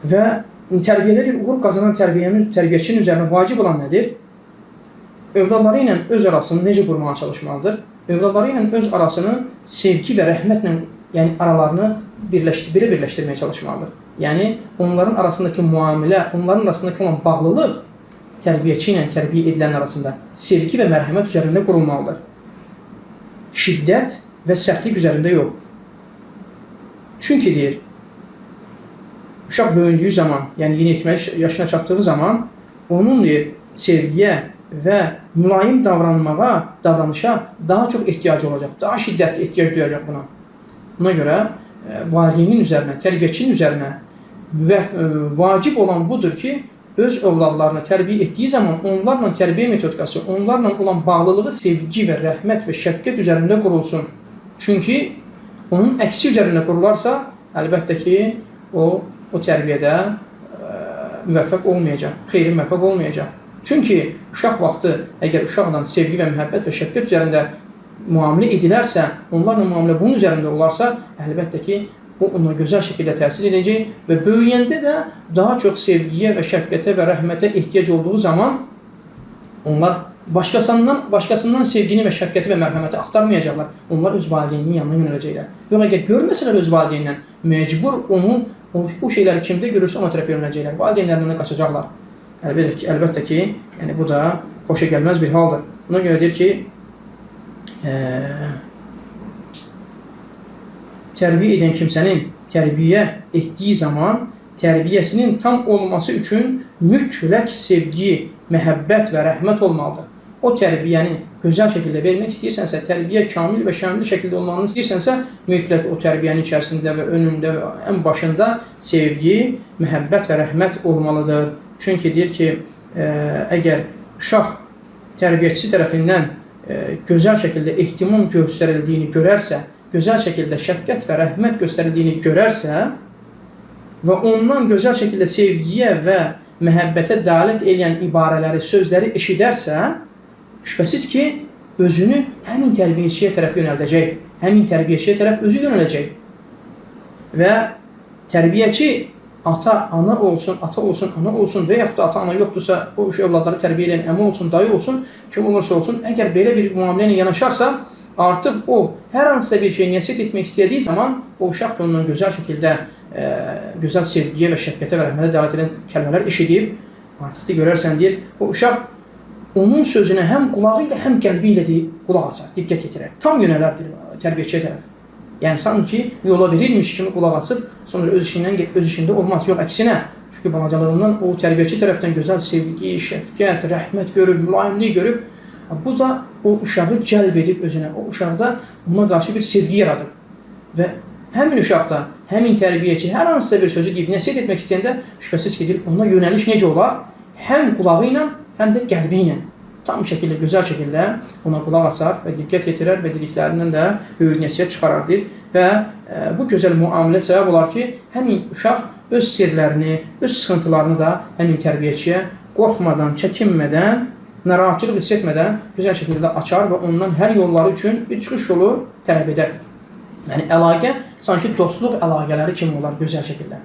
Və tərbiyədə deyir, uğur qazanan tərbiyəçinin üzərinə vacib olan nədir? Övladları ilə öz arasını necə qurmağa çalışmalıdır? Övladları ilə öz arasını sevgi və rəhmətlə, yəni aralarını birləşdirməyə çalışmalıdır. Yəni, onların arasındakı müamilə, onların arasındakı olan bağlılıq tərbiyəçi ilə tərbiyə edilən arasında sevgi və mərhəmət üzərində qurulmalıdır. Şiddət və sərtlik üzərində yox. Çünki deyir, uşaq böyündüyü zaman, yəni yeniyetmə yaşına çatdığı zaman onun deyir, sevgiyə və mülayim davranışa daha çox ehtiyacı olacaq, daha şiddətli ehtiyac duyacaq buna. Buna görə valideynin üzərinə, tərbiyəçinin üzərinə vacib olan budur ki, öz övladlarını tərbiyə etdiyi zaman onlarla tərbiyə metodikası, onlarla olan bağlılığı sevgi və rəhmət və şəfqət üzərində qurulsun. Çünki onun əksi üzərində qurularsa, əlbəttə ki, o tərbiyədə müvəffəq olmayacaq, xeyri müvəffəq olmayacaq. Çünki uşaq vaxtı, əgər uşaqla sevgi və məhəbbət və şəfqət üzərində müamilə edilərsə, onlarla müamilə bunun üzərində olarsa, əlbəttə ki, o ona gözəl şəkildə təsir edəcək və böyüyəndə də daha çox sevgiyə və şəfqətə və rəhmətə ehtiyac olduğu zaman onlar başqasından sevgini və şəfqəti və mərhəməti axtarmayacaqlar. Onlar öz valideyninin yanına yönələcəklər. Yox, əgər görməsələr öz valideynindən, məcbur onu, o şeyləri kimdə görürsə ona tərəf yönələcəklər. Valideynlərindən qaçacaqlar. Əlbəttə ki, yəni bu da xoşa gəlməz bir haldır. Buna görə deyir ki, tərbiyə edən kimsənin tərbiyə etdiyi zaman tərbiyəsinin tam olması üçün mütləq sevgi, məhəbbət və rəhmət olmalıdır. O tərbiyəni gözəl şəkildə vermək istəyirsənsə, tərbiyə kamil və şamil şəkildə olmağını istəyirsənsə, mütləq o tərbiyənin içərisində və önündə və ən başında sevgi, məhəbbət və rəhmət olmalıdır. Çünki deyir ki, əgər uşaq tərbiyəçisi tərəfindən gözəl şəkildə ehtimam göstərildiyini görərsə, gözəl şəkildə şəfqət və rəhmət göstərildiyini görərsə və ondan gözəl şəkildə sevgiyə və məhəbbətə dəlalət edən ibarələri, sözləri eşidərsə, şübhəsiz ki, özünü həmin tərbiyəçiyə tərəf yönəldəcək, həmin tərbiyəçiyə tərəf özü yönələcək. Və tərbiyəçi ata, ana olsun, ana olsun və yaxud da ata, ana yoxdursa, o övladları tərbiyə edən əmi olsun, dayı olsun, kim olursa olsun, əgər belə bir müamilə ilə yanaşarsa, artıq o, hər hansısa bir şey nəsiyyət etmək istədiyi zaman, o uşaq ondan gözəl şəkildə, gözəl sevgiyə və şəfqətə və rəhmətə dəlalət edən kəlmələr eşidib, artıq da görərsən deyir, o uşaq onun sözünə həm qulağı ilə, həm qəlbi ilə qulaq asar, diqqət yetirər. Tam yönələr tərbiyəçiyə tərəf. Yəni, sanki yola verilmiş kimi qulaq asıb, sonra öz işində olmaz. Yox, əksinə. Çünki balacalığından o tərbiyəçi tərəfdən gözəl sevgi, şəfqət, rəhmət görüb, mülayimlik görüb, bu da o uşağı cəlb edib özünə. O uşaqda ona qarşı bir sevgi yaradıb. Və həmin uşaqda, həmin tərbiyəçi hər hansısa bir sözü deyib, nəsiyyət etmək istəyəndə şübhəsiz ki, ona yönəliş necə olar? Həm qulağı ilə, həm də qəlbi ilə. Tam şəkildə, gözəl şəkildə ona qulaq asar və diqqət yetirər və dediklərindən də böyük nəsiyyət çıxarardır. Və bu gözəl müamilə səbəb olar ki, həmin uşaq öz sirlərini, öz sıxıntılarını da həmin tərbiyəçiyə qorxmadan, çəkinmədən, narahatçılıq hiss etmədən gözəl şəkildə açar və ondan hər yolları üçün bir çıxış yolu tələb edər. Yəni, əlaqə sanki dostluq əlaqələri kimi olar gözəl şəkildə.